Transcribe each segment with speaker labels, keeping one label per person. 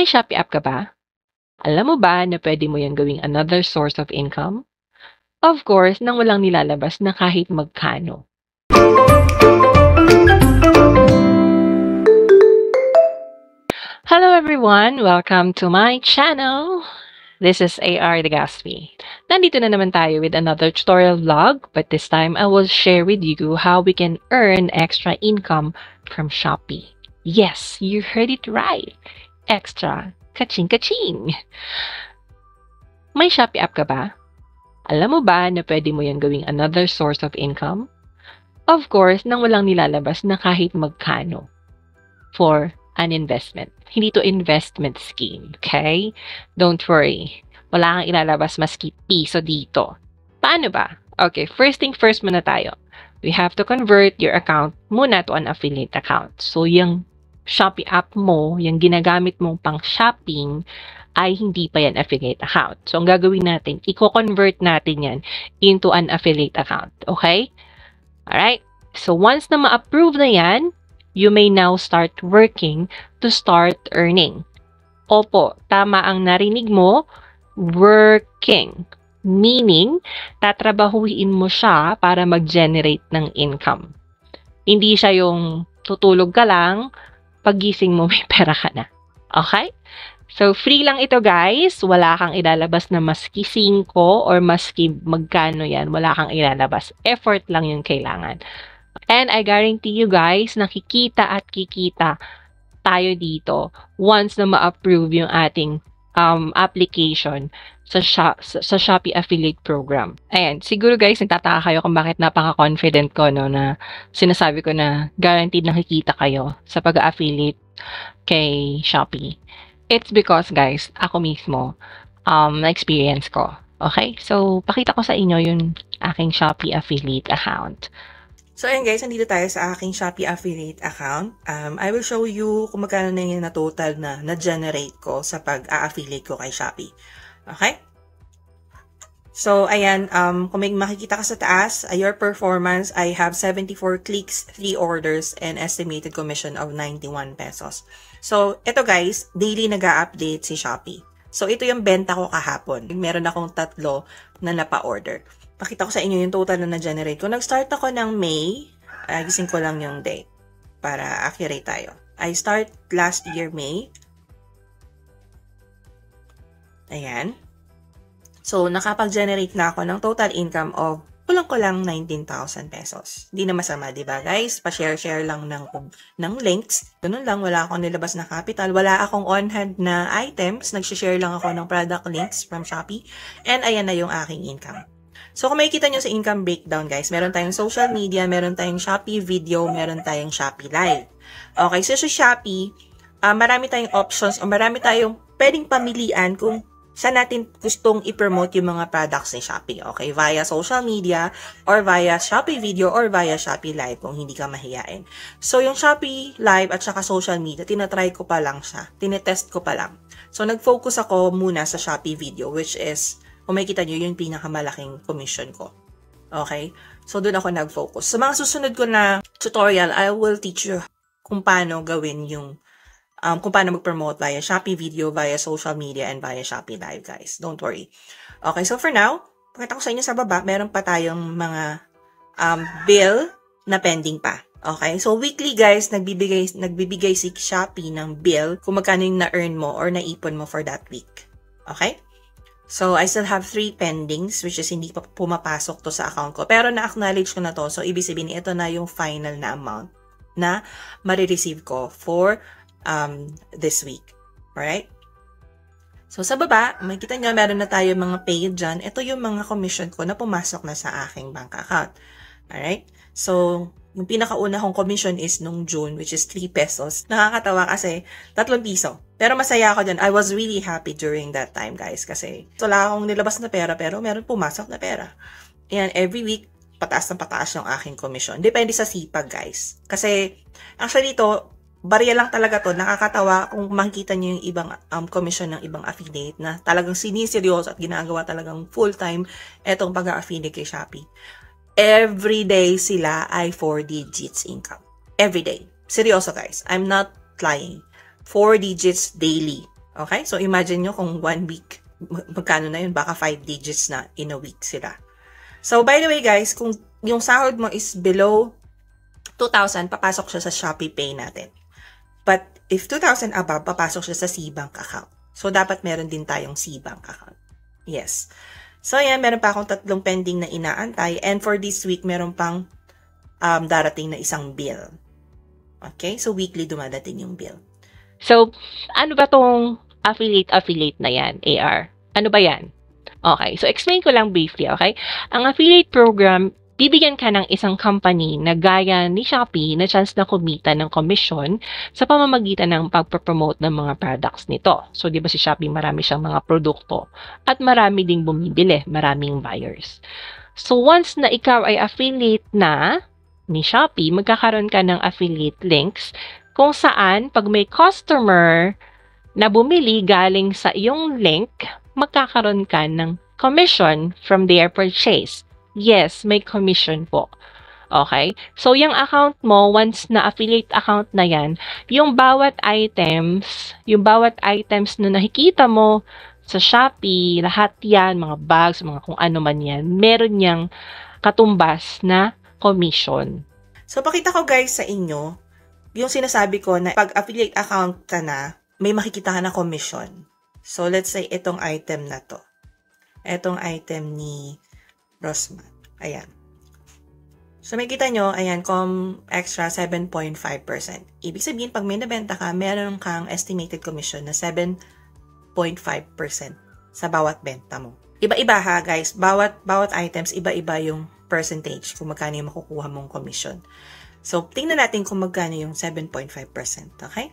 Speaker 1: May Shopee app ka ba? Alam mo ba na pwede mo yan gawing another source of income? Of course, nang walang nilalabas na kahit magkano. Hello everyone! Welcome to my channel! This is AR Legaspi. Nandito na naman tayo with another tutorial vlog, but this time I will share with you how we can earn extra income from Shopee. Yes, you heard it right! Extra! Kaching-kaching! May Shopee app ka ba? Alam mo ba na pwede mo yan gawing another source of income? Of course, nang walang nilalabas na kahit magkano for an investment. Hindi to investment scheme, okay? Don't worry. Wala kang ilalabas maski piso dito. Paano ba? Okay, first thing first muna tayo. We have to convert your account muna to an affiliate account. So, yung Shopee app mo, yung ginagamit mong pang shopping, ay hindi pa yan affiliate account. So, ang gagawin natin, i-convert natin yan into an affiliate account. Okay? Alright? So, once na ma-approve na yan, you may now start working to start earning. Opo, tama ang narinig mo, working. Meaning, tatrabahuin mo siya para mag-generate ng income. Hindi siya yung tutulog ka lang, paggising mo may pera ka na. Okay? So, free lang ito guys. Wala kang ilalabas na maski 5 or maski magkano yan. Wala kang ilalabas. Effort lang yung kailangan. And I guarantee you guys, nakikita at kikita tayo dito once na ma-approve yung ating application sa Shopee Affiliate Program. Ayan, siguro guys, nagtataka kayo kung bakit napaka-confident ko no, na sinasabi ko na guaranteed nakikita kayo sa pag-affiliate kay Shopee. It's because guys, ako mismo, na-experience ko. Okay? So, pakita ko sa inyo yung aking Shopee Affiliate account.
Speaker 2: So, ayan guys, nandito tayo sa aking Shopee Affiliate account. I will show you kung magkano na yung na total na na-generate ko sa pag-a-affiliate ko kay Shopee. Okay? So, ayan, kung may makikita ka sa taas, your performance, I have 74 clicks, 3 orders, and estimated commission of 91 pesos. So, ito guys, daily nag-a-update si Shopee. So, ito yung benta ko kahapon. Meron akong 3 na napa-order. Pakita ko sa inyo yung total na na-generate ko. Nag-start ako ng May. Gising ko lang yung date para accurate tayo. I start last year May. Ayan. So, nakapag-generate na ako ng total income of kulang-kulang 19,000 pesos. Hindi na masama, di ba guys? Pa-share-share lang ng links. Ganun lang, wala akong nilabas na capital. Wala akong on-hand na items. Nag-share lang ako ng product links from Shopee. And ayan na yung aking income. So, kung makikita nyo sa income breakdown, guys, meron tayong social media, meron tayong Shopee Video, meron tayong Shopee Live. Okay, so sa Shopee, marami tayong options o marami tayong pwedeng pamilian kung saan natin gustong i-promote yung mga products ni Shopee. Okay, via social media, or via Shopee Video, or via Shopee Live kung hindi ka mahiyain. So, yung Shopee Live at saka social media, tinatry ko pa lang siya. Tinetest ko pa lang. So, nag-focus ako muna sa Shopee Video, which is kung makikita nyo, yung pinakamalaking commission ko. Okay? So, doon ako nag-focus. Sa mga susunod ko na tutorial, I will teach you kung paano gawin yung, kung paano mag-promote via Shopee Video, via social media, and via Shopee Live, guys. Don't worry. Okay, so for now, pakita ko sa inyo sa baba, meron pa tayong mga bill na pending pa. Okay, so weekly guys, nagbibigay si Shopee ng bill kung magkano yung na-earn mo or naipon mo for that week. Okay? So, I still have 3 pendings, which is hindi pa pumapasok to sa account ko. Pero na-acknowledge ko na to. So, ibig sabihin, ito na yung final na amount na marireceive ko for this week. Alright? So, sa baba, makikita nyo, meron na tayo mga paid dyan. Ito yung mga commission ko na pumasok na sa aking bank account. Alright? So, yung pinakauna kong commission is nung June, which is 3 pesos. Nakakatawa kasi 3 piso. Pero masaya ako dyan. I was really happy during that time, guys. Kasi wala akong nilabas na pera, pero meron pumasok na pera. Ayan, every week, pataas ng pataas yung aking commission. Depende sa sipag, guys. Kasi, actually ito, barya lang talaga to. Nakakatawa kung makikita nyo yung ibang commission ng ibang affiliate na talagang siniseryoso at ginagawa talagang full-time etong pag-affiliate kay Shopee. Every day sila ay 4 digits income. Every day. Seryoso guys. I'm not lying. 4 digits daily. Okay? So, imagine nyo kung 1 week, magkano na yun? Baka 5 digits na in a week sila. So, by the way guys, kung yung sahod mo is below 2,000, papasok siya sa Shopee Pay natin. But if 2,000 above, papasok siya sa C-Bank account. So, dapat meron din tayong C-Bank account. Yes. So, yan, meron pa akong 3 pending na inaantay. And for this week, meron pang darating na isang bill. Okay? So, weekly dumadating yung bill.
Speaker 1: So, ano ba tong affiliate na yan, AR? Ano ba yan? Okay, so explain ko lang briefly, okay? Ang affiliate program, bibigyan ka ng isang company na gaya ni Shopee na chance na kumita ng commission sa pamamagitan ng pagpropromote ng mga products nito. So, di ba si Shopee, marami siyang mga produkto at marami ding bumibili, maraming buyers. So, once na ikaw ay affiliate na ni Shopee, magkakaroon ka ng affiliate links kung saan pag may customer na bumili galing sa iyong link, magkakaroon ka ng commission from their purchase. Yes, may commission po. Okay? So, yung account mo, once na affiliate account na yan, yung bawat items na nakikita mo sa Shopee, lahat yan, mga bags, mga kung ano man yan, meron niyang katumbas na commission.
Speaker 2: So, pakita ko guys sa inyo, yung sinasabi ko na pag affiliate account ka na, may makikita ka na commission. So, let's say, itong item na to. Itong item ni Rosman. Ayan. So, makikita nyo, ayan, extra 7.5%. Ibig sabihin, pag may nabenta ka, meron kang estimated commission na 7.5% sa bawat benta mo. Iba-iba ha, guys. Bawat items, iba-iba yung percentage kung magkano yung makukuha mong commission. So, tingnan natin kung magkano yung 7.5%. Okay?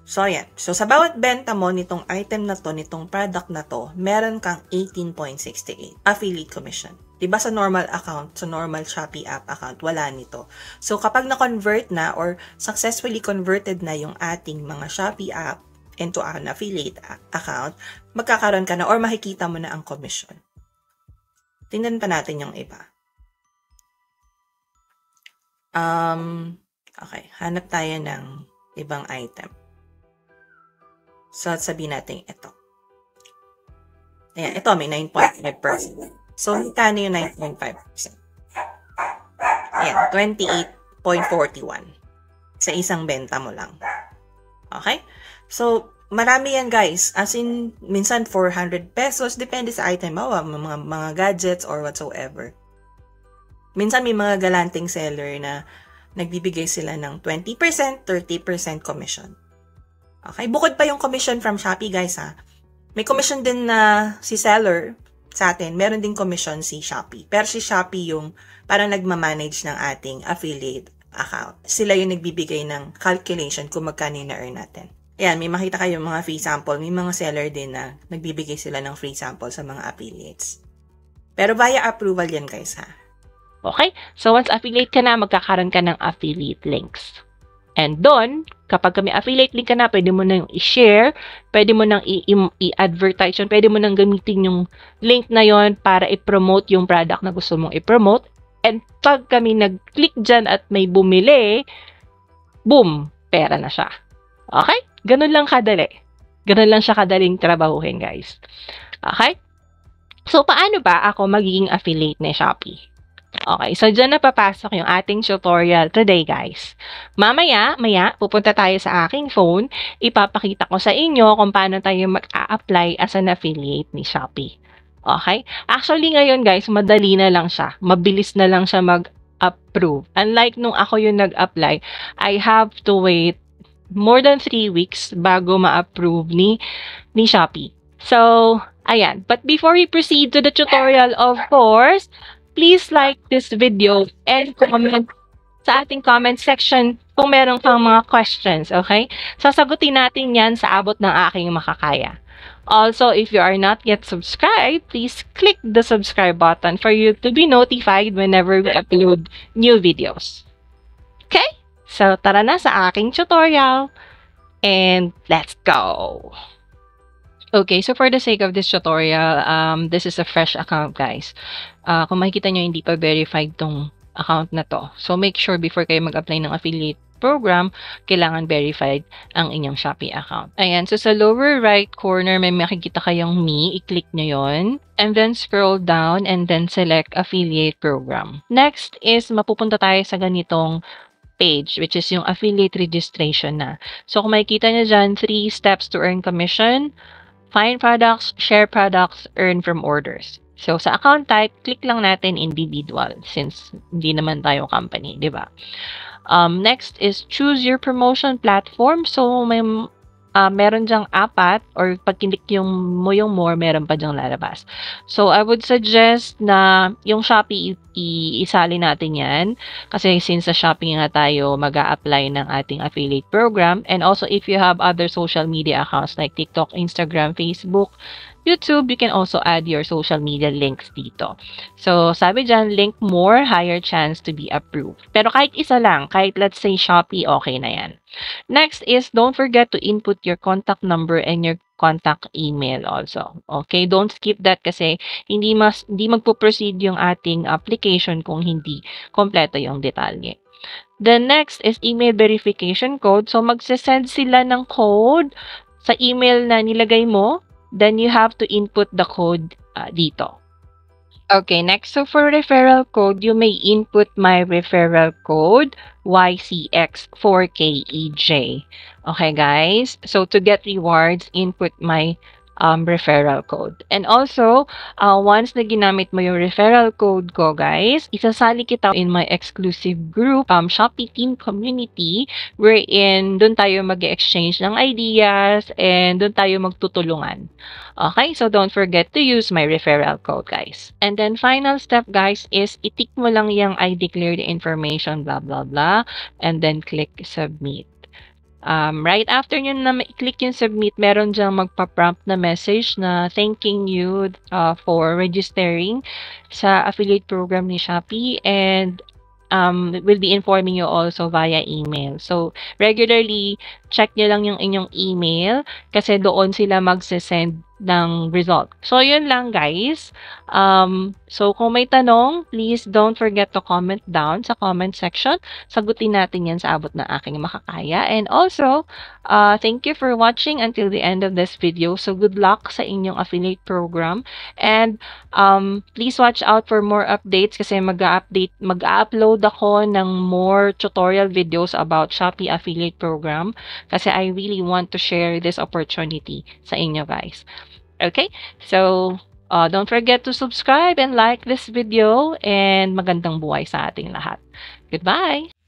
Speaker 2: So, ayan. So, sa bawat benta mo nitong item na to, nitong product na to, meron kang 18.68 affiliate commission. Diba sa normal account, sa normal Shopee app account, wala nito. So, kapag na-convert na or successfully converted na yung ating mga Shopee app into an affiliate account, magkakaroon ka na or makikita mo na ang commission. Tingnan pa natin yung iba. Okay. Hanap tayo ng ibang item. So, sabihin natin ito. Ayan, ito may 9.5%. So, magkano yung 9.5%? Ayan, 28.41 sa isang benta mo lang. Okay? So, marami yan guys. As in, minsan 400 pesos. Depende sa item. Mga gadgets or whatsoever. Minsan may mga galanting seller na nagbibigay sila ng 20%, 30% commission. Okay? Bukod pa yung commission from Shopee, guys, ha? May commission din na si seller sa atin. Meron din commission si Shopee. Pero si Shopee yung parang nagmamanage ng ating affiliate account. Sila yung nagbibigay ng calculation kung magkano yung na-earn natin. Ayan, may makita kayo mga free sample. May mga seller din na nagbibigay sila ng free sample sa mga affiliates. Pero via approval yan, guys, ha?
Speaker 1: Okay? So, once affiliate ka na, magkakaroon ka ng affiliate links. And doon, kapag may affiliate link ka na, pwede mo nang i-share, pwede mo nang i-advertise yun, pwede mo nang gamitin yung link na yon para i-promote yung product na gusto mong i-promote. And pag kami nag-click dyan at may bumili, boom, pera na siya. Okay? Ganun lang kadali. Ganun lang siya kadaling trabahuhin, guys. Okay? So, paano ba ako magiging affiliate ni Shopee? Okay, so dyan na papasok yung ating tutorial today, guys. Maya, pupunta tayo sa aking phone. Ipapakita ko sa inyo kung paano tayo mag-a-apply as an affiliate ni Shopee. Okay? Actually, ngayon, guys, madali na lang siya. Mabilis na lang siya mag-approve. Unlike nung ako yung nag-apply, I have to wait more than 3 weeks bago ma-approve ni Shopee. So, ayan. But before we proceed to the tutorial, of course, please like this video and comment sa ating comment section kung meron kang mga questions, okay? Sasagutin natin yan sa abot ng aking makakaya. Also, if you are not yet subscribed, please click the subscribe button for you to be notified whenever we upload new videos. Okay? So, tara na sa aking tutorial and let's go! Okay, so for the sake of this tutorial, this is a fresh account, guys. Kung makikita nyo, hindi pa verified tong account na to. So, make sure before kayo mag-apply ng affiliate program, kailangan verified ang inyong Shopee account. Ayan, so sa lower right corner, may makikita kayong me. I-click nyo yon. And then scroll down and then select affiliate program. Next is mapupunta tayo sa ganitong page, which is yung affiliate registration na. So kung makikita nyo dyan, 3 steps to earn commission: find products, share products, earn from orders. So, sa account type, click lang natin individual since hindi naman tayo company, di ba? Next is choose your promotion platform. So, meron dyang 4 or pag kinik mo yung more, meron pa dyang lalabas. So, I would suggest na yung Shopee, isali natin yan. Kasi since sa Shopee nga tayo mag-a-apply ng ating affiliate program. And also, if you have other social media accounts like TikTok, Instagram, Facebook, YouTube, you can also add your social media links dito. So, sabi dyan, link more, higher chance to be approved. Pero kahit isa lang, kahit let's say Shopee, okay na yan. Next is, don't forget to input your contact number and your contact email also. Okay, don't skip that kasi hindi magpo-proceed yung ating application kung hindi kompleto yung detalye. The next is email verification code. So, magsasend sila ng code sa email na nilagay mo. Then you have to input the code dito. Okay, next. So for referral code, you may input my referral code YCX4KEJ. Okay, guys. So to get rewards, input my referral code. And also, once na ginamit mo yung referral code ko, guys, isasali kita in my exclusive group, Shopee Team Community, wherein doon tayo mag-exchange ng ideas and doon tayo magtutulungan. Okay, so don't forget to use my referral code, guys. And then, final step, guys, is itik mo lang yung I declare the information, blah, blah, blah, and then click submit. Right after nyo na i-click yung submit, meron dyang magpa-prompt na message na thanking you for registering sa affiliate program ni Shopee, and will be informing you also via email. So, regularly, check nyo lang yung inyong email kasi doon sila magsasend ng result. So, yun lang, guys. So, kung may tanong, please don't forget to comment down sa comment section. Sagutin natin yan sa abot ng aking makakaya. And also, thank you for watching until the end of this video. So, good luck sa inyong affiliate program. And please watch out for more updates kasi mag-upload ako ng more tutorial videos about Shopee affiliate program kasi I really want to share this opportunity sa inyo, guys. Okay, so don't forget to subscribe and like this video, and magandang buhay sa ating lahat. Goodbye!